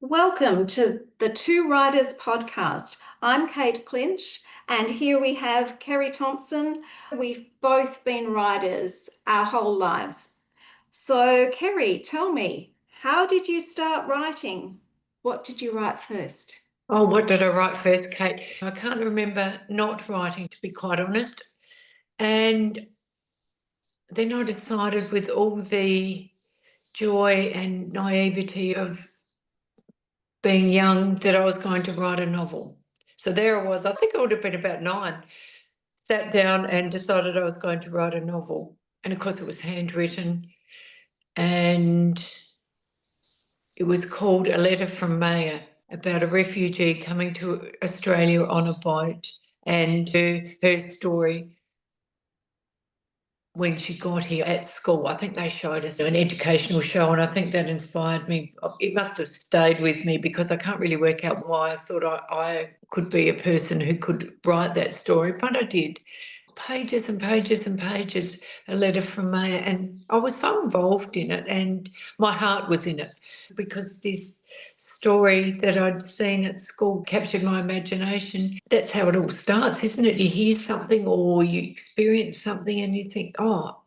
Welcome to the Two Writers podcast. I'm Kate Clinch, and here we have Kerrie Thomson. We've both been writers our whole lives. So, Kerrie, tell me, how did you start writing? What did you write first? Oh, what did I write first, Kate? I can't remember not writing, to be quite honest. And then I decided, with all the joy and naivety of being young, that I was going to write a novel. So there I was. I think I would have been about 9. Sat down and decided I was going to write a novel. And of course, it was handwritten. And it was called A Letter from Maya, about a refugee coming to Australia on a boat, and her story when she got here at school. I think they showed us an educational show, and I think that inspired me. It must have stayed with me because I can't really work out why I thought I could be a person who could write that story, but I did. Pages and pages and pages, A Letter from Maya, and I was so involved in it, and my heart was in it because this story that I'd seen at school captured my imagination. That's how it all starts, isn't it? You hear something or you experience something and you think, oh,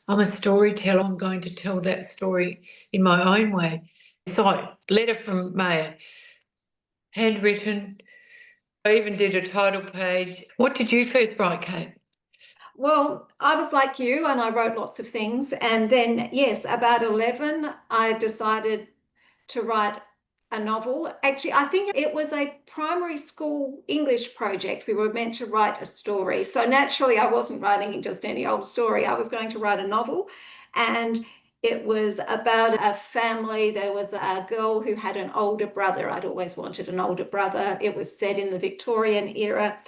I'm a storyteller, I'm going to tell that story in my own way. So, Letter from Maya, handwritten. I even did a title page. What did you first write, Kate? Well, I was like you and I wrote lots of things. And then, yes, about 11, I decided to write a novel. Actually, I think it was a primary school English project. We were meant to write a story. So naturally, I wasn't writing just any old story. I was going to write a novel. And it was about a family. There was a girl who had an older brother. I'd always wanted an older brother. It was set in the Victorian era.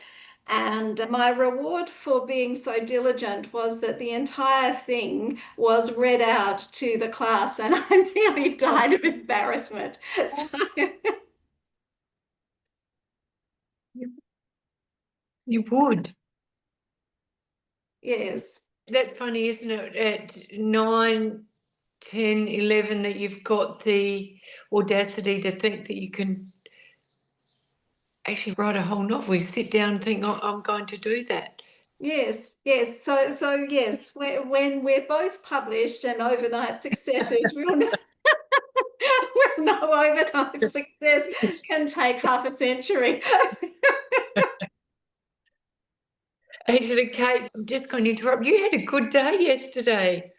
And my reward for being so diligent was that the entire thing was read out to the class, and I nearly died of embarrassment. So, You would. yes. That's funny, isn't it? At 9, 10, 11, that you've got the audacity to think that you can actually write a whole novel. You sit down and think, oh, I'm going to do that. Yes, yes. So yes, when we're both published and overnight successes, we'll know, we'll know overnight success can take half a century. Actually, Kate, I'm just going to interrupt. You had a good day yesterday.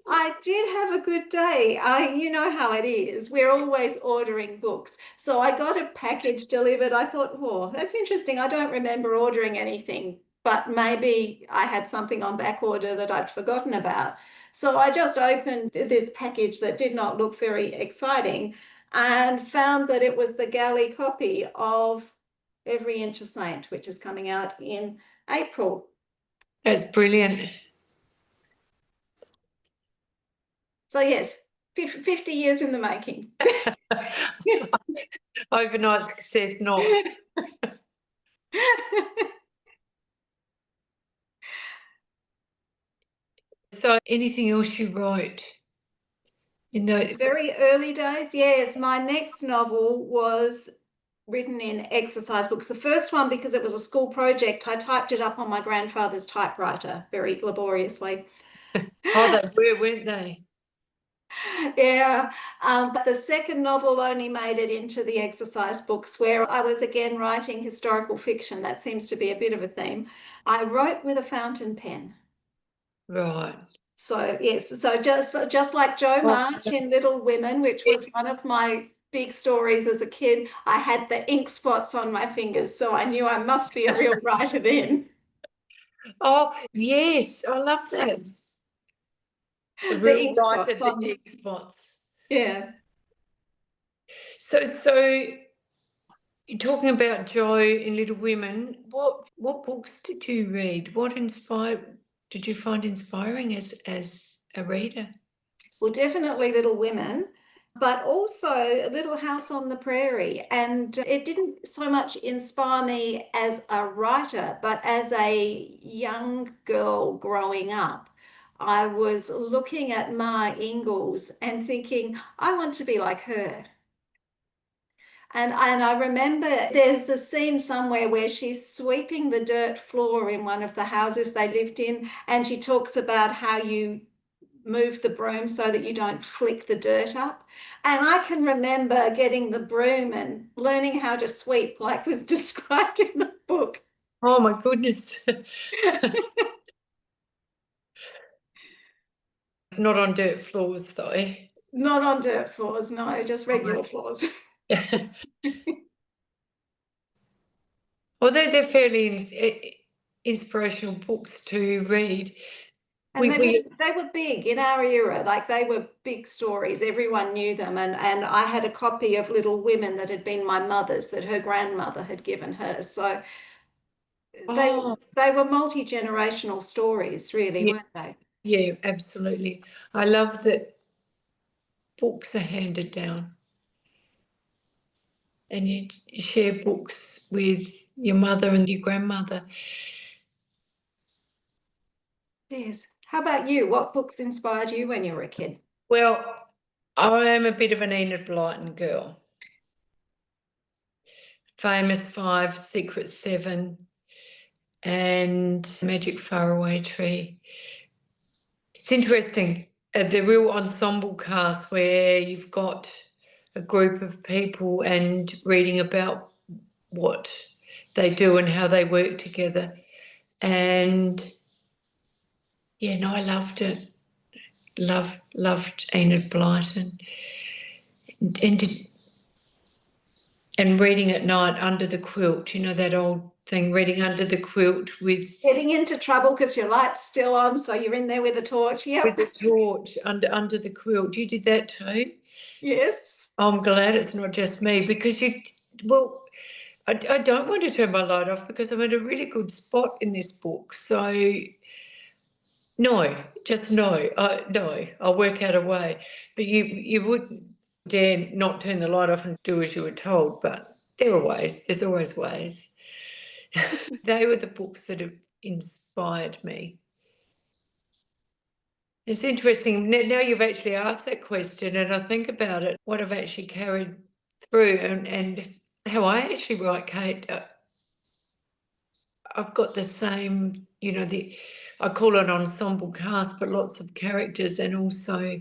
I did have a good day. You know how it is. We're always ordering books. So I got a package delivered. I thought, oh, that's interesting. I don't remember ordering anything, but maybe I had something on back order that I'd forgotten about. So I just opened this package that did not look very exciting and found that it was the galley copy of Every Inch a Saint, which is coming out in April. That's brilliant. So yes, 50 years in the making. Overnight success, not. So, anything else you wrote in the Very early days, yes. My next novel was written in exercise books. The first one, because it was a school project, I typed it up on my grandfather's typewriter very laboriously. Oh, they were, weren't they? Yeah. But the second novel only made it into the exercise books, where I was again writing historical fiction. That seems to be a bit of a theme. I wrote with a fountain pen. Right. So yes, so just like Jo Oh, March in Little Women, which was one of my big stories as a kid, I had the ink spots on my fingers, so I knew I must be a real writer then. oh, yes, I love that. The The real ink writer, spots the on, ink spots. yeah. So you're talking about joy in Little Women. What books did you read? What did you find inspiring as a reader? Well, definitely Little Women, but also Little House on the Prairie. And it didn't so much inspire me as a writer, but as a young girl growing up. I was looking at Ma Ingalls and thinking, I want to be like her. And I remember there's a scene somewhere where she's sweeping the dirt floor in one of the houses they lived in, and she talks about how you move the broom so that you don't flick the dirt up. And I can remember getting the broom and learning how to sweep like was described in the book. Oh my goodness. Not on dirt floors though. Not on dirt floors, no, just regular floors. Although they're fairly inspirational books to read. And they were big in our era, like they were big stories. Everyone knew them. And I had a copy of Little Women that had been my mother's, that her grandmother had given her. So they were multi-generational stories, really, yeah, weren't they? yeah, absolutely. I love that books are handed down and you share books with your mother and your grandmother. Yes. How about you? What books inspired you when you were a kid? Well, I am a bit of an Enid Blyton girl. Famous Five, Secret Seven, and Magic Faraway Tree. It's interesting, the real ensemble cast where you've got a group of people and reading about what they do and how they work together. And yeah, no, I loved it. Loved Enid Blyton. And, and reading at night under the quilt, you know, that old thing, reading under the quilt with Getting into trouble because your light's still on, so you're in there with a torch. Yep. with the torch under the quilt. You did that too? Yes. I'm glad it's not just me because I don't want to turn my light off because I'm in a really good spot in this book. So no, just no. No, I'll work out a way. But you wouldn't dare not turn the light off and do as you were told. But there are ways. There's always ways. They were the books that have inspired me. It's interesting. Now you've actually asked that question and I think about it, what I've actually carried through and how I actually write, Kate. I've got the same, you know, I call it ensemble cast, but lots of characters and also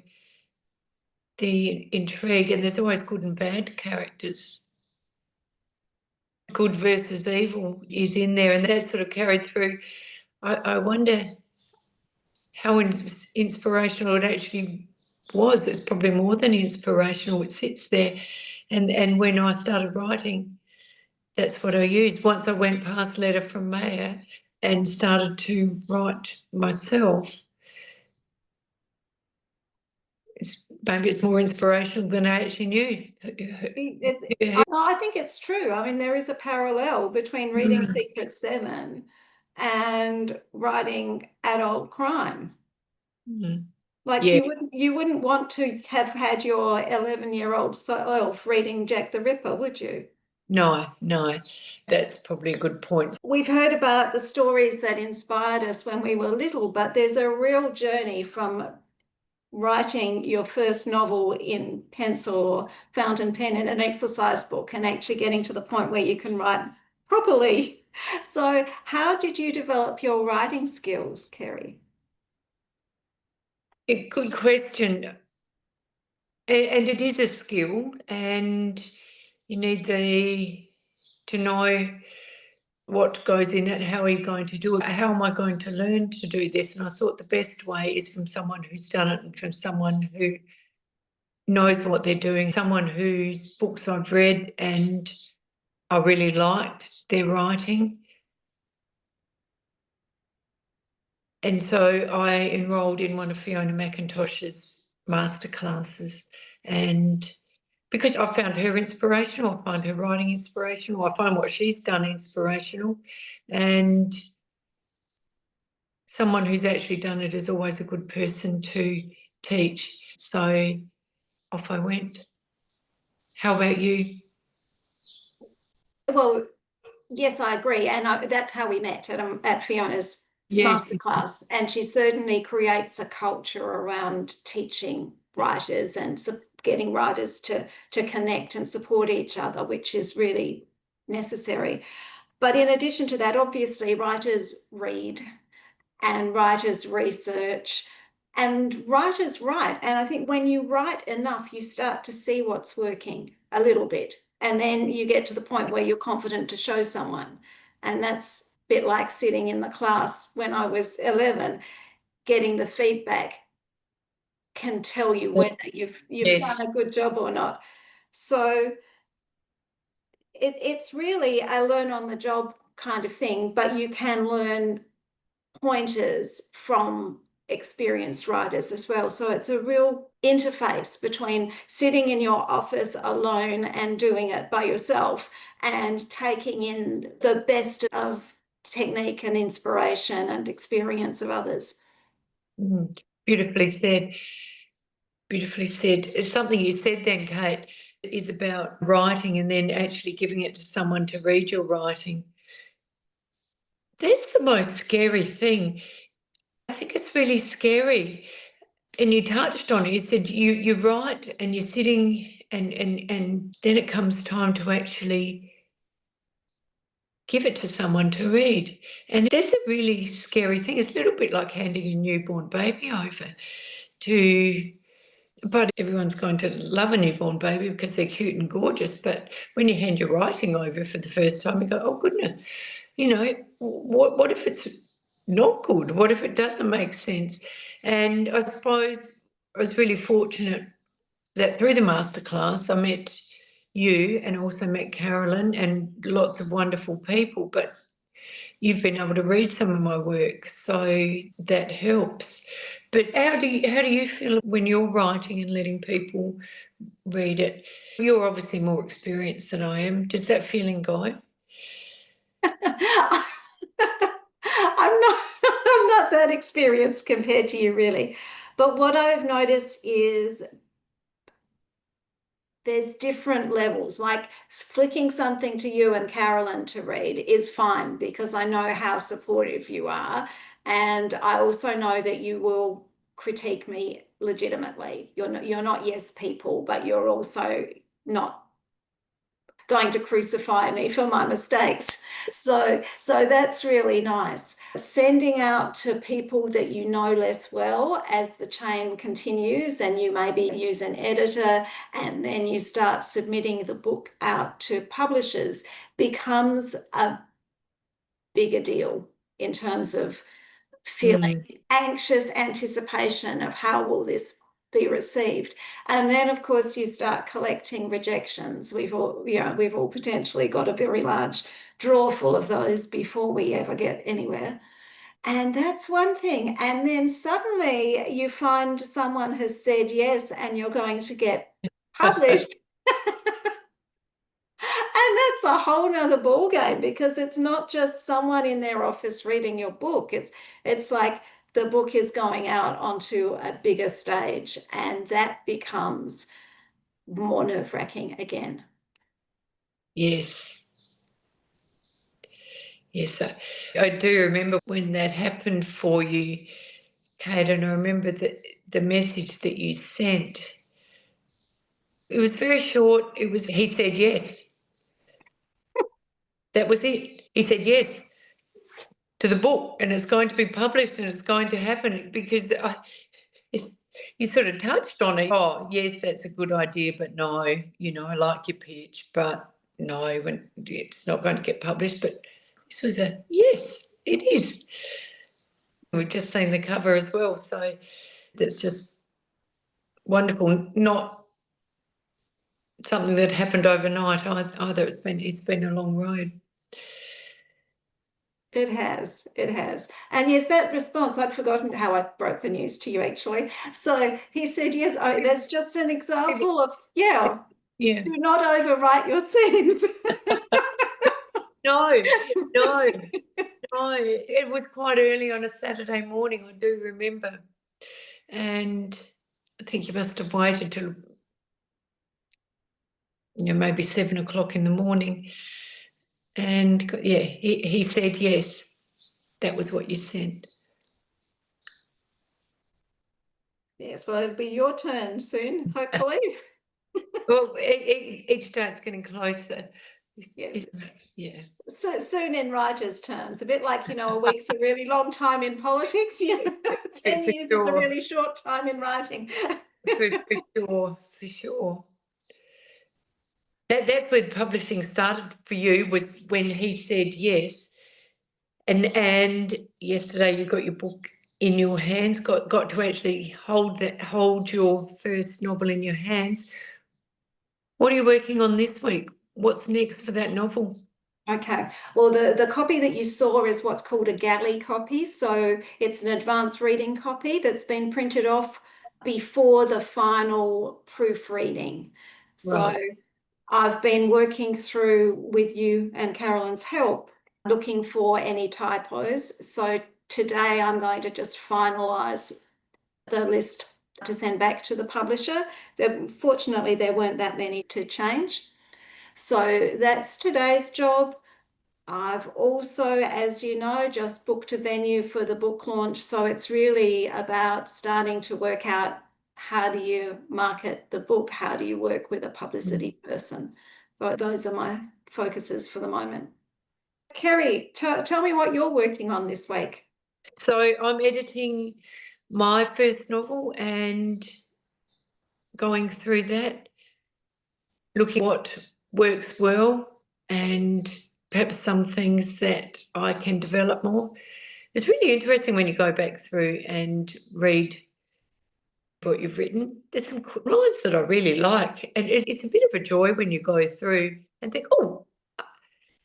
the intrigue, and there's always good and bad characters. Good versus evil is in there, and that's sort of carried through. I wonder how inspirational it actually was. It's probably more than inspirational. It sits there, and when I started writing, that's what I used. Once I went past Letter from Maya and started to write myself, maybe it's more inspirational than I actually knew. I think it's true. I mean, there is a parallel between reading Secret Seven and writing adult crime. Mm. Like Yeah, you wouldn't want to have had your 11-year-old self reading Jack the Ripper, would you? no, that's probably a good point. We've heard about the stories that inspired us when we were little, but there's a real journey from writing your first novel in pencil or fountain pen in an exercise book and actually getting to the point where you can write properly. So, how did you develop your writing skills, Kerrie? A good question. And it is a skill, and you need to know what goes in it, how are you going to do it, how am I going to learn to do this? And I thought the best way is from someone who's done it and from someone who knows what they're doing, someone whose books I've read and I really liked their writing. And so I enrolled in one of Fiona McIntosh's masterclasses, and because I found her inspirational, I find her writing inspirational, I find what she's done inspirational, and someone who's actually done it is always a good person to teach. So off I went. How about you? Well, yes, I agree. And that's how we met at Fiona's Yes. masterclass. And she certainly creates a culture around teaching writers and getting writers to connect and support each other, which is really necessary. But in addition to that, obviously, writers read and writers research and writers write. And I think when you write enough, you start to see what's working a little bit. And then you get to the point where you're confident to show someone. And that's a bit like sitting in the class when I was 11, getting the feedback can tell you whether you've Yes. done a good job or not. So it's really a learn on the job kind of thing, but you can learn pointers from experienced writers as well. So it's a real interface between sitting in your office alone and doing it by yourself and taking in the best of technique and inspiration and experience of others. Beautifully said. Beautifully said. Something you said then, Kate, is about writing and then actually giving it to someone to read your writing. That's the most scary thing. I think it's really scary. And you touched on it. You said you write and you're sitting and then it comes time to actually give it to someone to read. And that's a really scary thing. It's a little bit like handing a newborn baby over to, but everyone's going to love a newborn baby because they're cute and gorgeous. But when you hand your writing over for the first time, you go, oh goodness, what if it's not good? What if it doesn't make sense? And I suppose I was really fortunate that through the masterclass, I met you and also met Carolyn and lots of wonderful people, but you've been able to read some of my work, so that helps. But how do you feel when you're writing and letting people read it? You're obviously more experienced than I am. Does that feeling go? I'm not that experienced compared to you, really. But what I've noticed is there's different levels. Like flicking something to you and Carolyn to read is fine because I know how supportive you are. And I also know that you will critique me legitimately. You're not yes people, but you're also not going to crucify me for my mistakes. So that's really nice. Sending out to people that you know less well as the chain continues, and you maybe use an editor, and then you start submitting the book out to publishers, becomes a bigger deal in terms of feeling anxious anticipation of how will this be received. And then of course you start collecting rejections. We've all potentially got a very large drawer full of those before we ever get anywhere. And that's one thing. And then suddenly you find someone has said yes and you're going to get published. And that's a whole nother ball game because it's not just someone in their office reading your book. It's like the book is going out onto a bigger stage, and that becomes more nerve-wracking again. Yes. Yes. I do remember when that happened for you, Kate, and I remember the message that you sent. It was very short. He said yes. That was it. He said yes to the book, and it's going to be published and it's going to happen because you sort of touched on it. Oh, yes, that's a good idea, but no, I like your pitch, but no, it's not going to get published. But this was a yes, it is. We've just seen the cover as well, so that's just wonderful. Not something that happened overnight either. It's been a long road. It has, it has. And yes, that response, I'd forgotten how I broke the news to you actually. So he said, yes, that's just an example of, Yeah. do not overwrite your scenes. No. It was quite early on a Saturday morning, I do remember. And I think you must have waited till maybe 7 o'clock in the morning. And yeah, he said yes. That was what you sent. Yes, well, it'll be your turn soon, hopefully. Well, each day it's getting closer, Yeah. isn't it? Yeah. So soon in writers' terms, a bit like, a week's a really long time in politics, 10 For years is a sure. really short time in writing. For sure. For sure. That's where publishing started for you, was when he said yes. And yesterday you got your book in your hands, got to actually hold your first novel in your hands. What are you working on this week? What's next for that novel? Okay. Well, the copy that you saw is what's called a galley copy. So it's an advanced reading copy that's been printed off before the final proofreading. So Right. I've been working through, with you and Carolyn's help, looking for any typos. So today I'm going to just finalize the list to send back to the publisher. Fortunately, there weren't that many to change. So that's today's job. I've also, as you know, just booked a venue for the book launch. So it's really about starting to work out, how do you market the book? How do you work with a publicity person? But those are my focuses for the moment. Kerrie, tell me what you're working on this week. So I'm editing my first novel and going through that, looking at what works well and perhaps some things that I can develop more. It's really interesting when you go back through and read what you've written. There's some lines that I really like, and it's a bit of a joy when you go through and think, oh,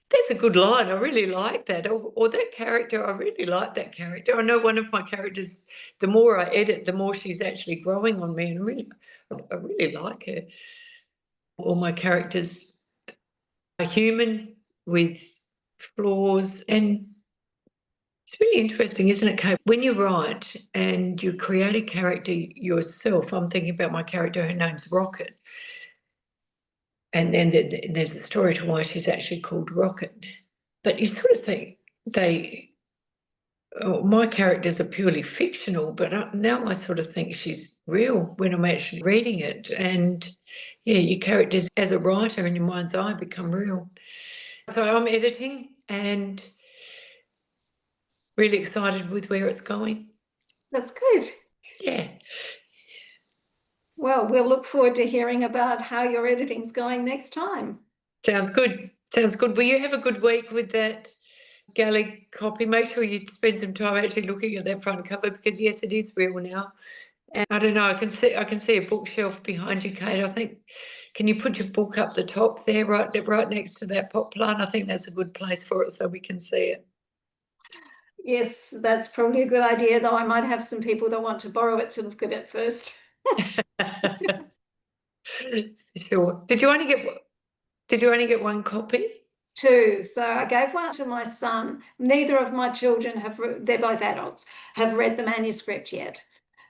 that's a good line. I really like that. Or that character, I really like that character. I know one of my characters, the more I edit, the more she's actually growing on me, and I really like her. All my characters are human with flaws, and it's really interesting, isn't it, Kate? When you write and you create a character yourself, I'm thinking about my character, her name's Rocket. And then there's a story to why she's actually called Rocket. But you sort of think my characters are purely fictional, but now I sort of think she's real when I'm actually reading it. And yeah, your characters as a writer in your mind's eye become real. So I'm editing and really excited with where it's going. That's good. Yeah. Well, we'll look forward to hearing about how your editing's going next time. Sounds good. Sounds good. Will you have a good week with that galley copy? Make sure you spend some time actually looking at that front cover, because yes, it is real now. And I don't know, I can see a bookshelf behind you, Kate. I think, can you put your book up the top there, right next to that pot plant? I think that's a good place for it so we can see it. Yes, that's probably a good idea, though I might have some people that want to borrow it to look at it first. Sure. Did you only get one copy? Two. So I gave one to my son. Neither of my children they're both adults, have read the manuscript yet.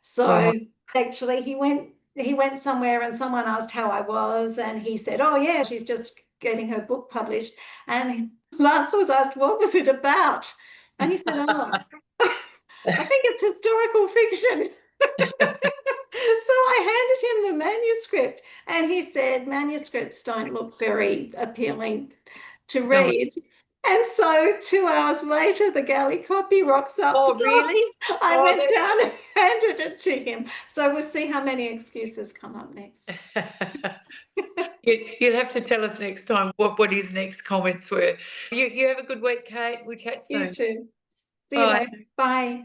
So Right. actually he went somewhere and someone asked how I was, and he said, oh yeah, she's just getting her book published. And Lance was asked, what was it about? And he said, oh, I think it's historical fiction. So I handed him the manuscript, and he said, manuscripts don't look very appealing to No. read. And so 2 hours later, the galley copy rocks up. Oh, So really? I went down and handed it to him. So we'll see how many excuses come up next. You'll have to tell us next time what his next comments were. You have a good week, Kate. We'll chat soon. You too. See you Bye. later. Bye.